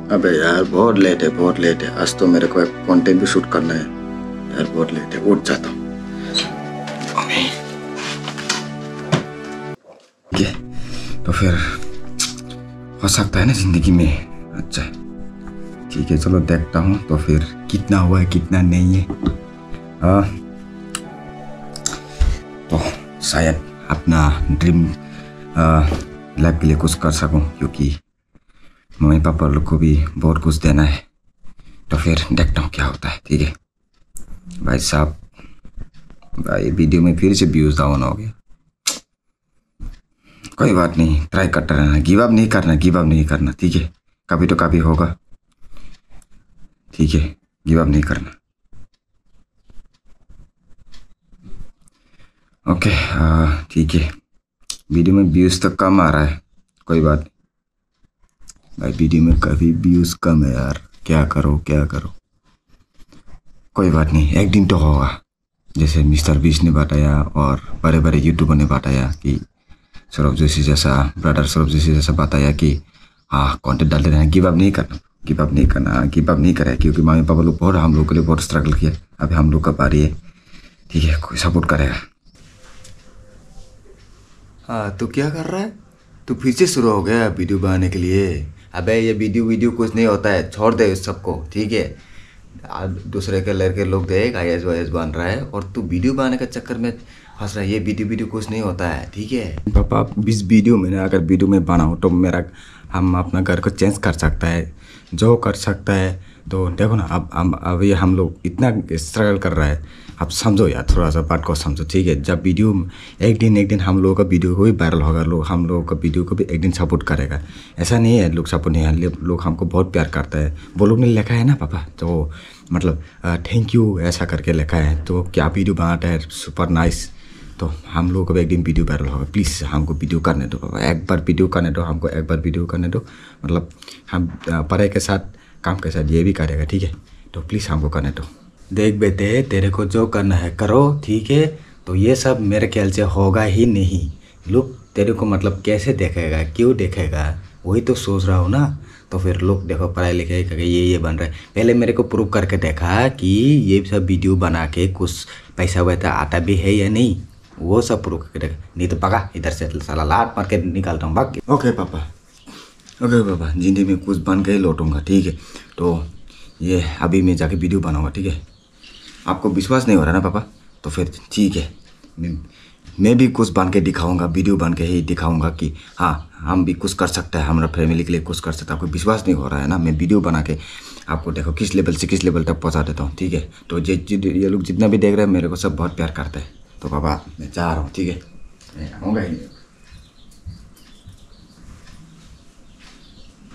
अबे यार बहुत लेट है, बहुत लेट है। आज तो मेरे को एक कंटेंट भी शूट करना है यार, बहुत लेट है। उठ जाता हूँ। ठीक है तो फिर हो सकता है ना जिंदगी में। अच्छा ठीक है, चलो देखता हूँ तो फिर कितना हुआ है कितना नहीं है। तो शायद अपना ड्रीम लाइफ के लिए कुछ कर सकूँ, क्योंकि मम्मी पापा लोग को भी बहुत कुछ देना है। तो फिर देखता हूँ क्या होता है। ठीक है भाई साहब, भाई वीडियो में फिर से व्यूज डाउन हो गया। कोई बात नहीं, ट्राई करता रहना, गिव अप नहीं करना, गिव अप नहीं करना। ठीक है, कभी तो कभी होगा। ठीक है, गिव अप नहीं करना। ओके ठीक है, वीडियो में व्यूज तो कम आ रहा है, कोई बात नहीं भाई। वीडियो में काफ़ी व्यूज कम है यार, क्या करो क्या करो। कोई बात नहीं, एक दिन तो होगा। जैसे मिस्टर बीस ने बताया और बड़े बड़े यूट्यूबर ने बताया कि सौरभ जोशी जैसा, ब्रदर सौरभ जोशी जैसा बताया कि हाँ कंटेंट डालते रहना, गिव अप नहीं करना, गिव अप नहीं करना, गिव अप नहीं करे। क्योंकि मम्मी पापा लोग बहुत हम लोग के लिए बहुत स्ट्रगल किया, अभी हम लोग का बारी है। ठीक है, कोई सपोर्ट करेगा। हाँ तू क्या कर रहा है? तू फिर से शुरू हो गया वीडियो बनाने के लिए? अबे ये वीडियो कुछ नहीं होता है, छोड़ दे उस सबको। ठीक है, दूसरे के लड़के लोग देख आईएएस वाईएएस बन रहा है और तू वीडियो बनाने के चक्कर में फंस रहा है। ये वीडियो कुछ नहीं होता है। ठीक है पापा, इस वीडियो में अगर वीडियो में बनाऊँ तो मेरा, हम अपना घर को चेंज कर सकता है, जो कर सकता है। तो देखो ना, अब ये हम लोग इतना स्ट्रगल कर रहा है। आप समझो यार, थोड़ा सा बात को समझो। ठीक है, जब वीडियो एक दिन हम लोगों का वीडियो को भी वायरल होगा, लोग हम लोगों का वीडियो को भी एक दिन सपोर्ट करेगा। ऐसा नहीं है लोग सपोर्ट नहीं है, लोग हमको बहुत प्यार करता है। वो लोग ने लिखा है ना पापा, तो मतलब थैंक यू ऐसा करके लिखा है। तो क्या वीडियो बनाता है, सुपर नाइस। तो हम लोगों को भी एक दिन वीडियो वायरल होगा। प्लीज़ हमको वीडियो करने दो पापा, एक बार वीडियो करने दो हमको, एक बार वीडियो करने दो। मतलब हम पढ़ाई के साथ काम के साथ ये भी करेगा। ठीक है, तो प्लीज़ हमको करने दो। देख बेटे, तेरे को जो करना है करो। ठीक है, तो ये सब मेरे ख्याल से होगा ही नहीं। लोग तेरे को मतलब कैसे देखेगा, क्यों देखेगा, वही तो सोच रहा हूँ ना। तो फिर लोग देखो पढ़ाई लिखाई करके ये बन रहा है। पहले मेरे को प्रूव करके देखा कि ये सब वीडियो बना के कुछ पैसा वैसा आता भी है या नहीं, वो सब प्रूव करके देखा। नहीं तो पका इधर से साला लात मार के निकालता हूँ, भाग। ओके पापा, ओके पापा, जिंदगी में कुछ बन के ही लौटूंगा। ठीक है, तो ये अभी मैं जाके वीडियो बनाऊंगा। ठीक है, आपको विश्वास नहीं हो रहा ना पापा, तो फिर ठीक है, मैं भी कुछ बन के दिखाऊंगा, वीडियो बन के ही दिखाऊंगा कि हाँ हम भी कुछ कर सकते हैं, हमारा फैमिली के लिए कुछ कर सकते हैं। आपको विश्वास नहीं हो रहा है ना, मैं वीडियो बना के आपको देखो किस लेवल से किस लेवल तक पहुंचा देता हूँ। ठीक है, तो ये लोग जितना भी देख रहे हैं मेरे को सब बहुत प्यार करते हैं। तो पापा मैं चाह रहा हूँ, ठीक है, मैं आऊँगा ही।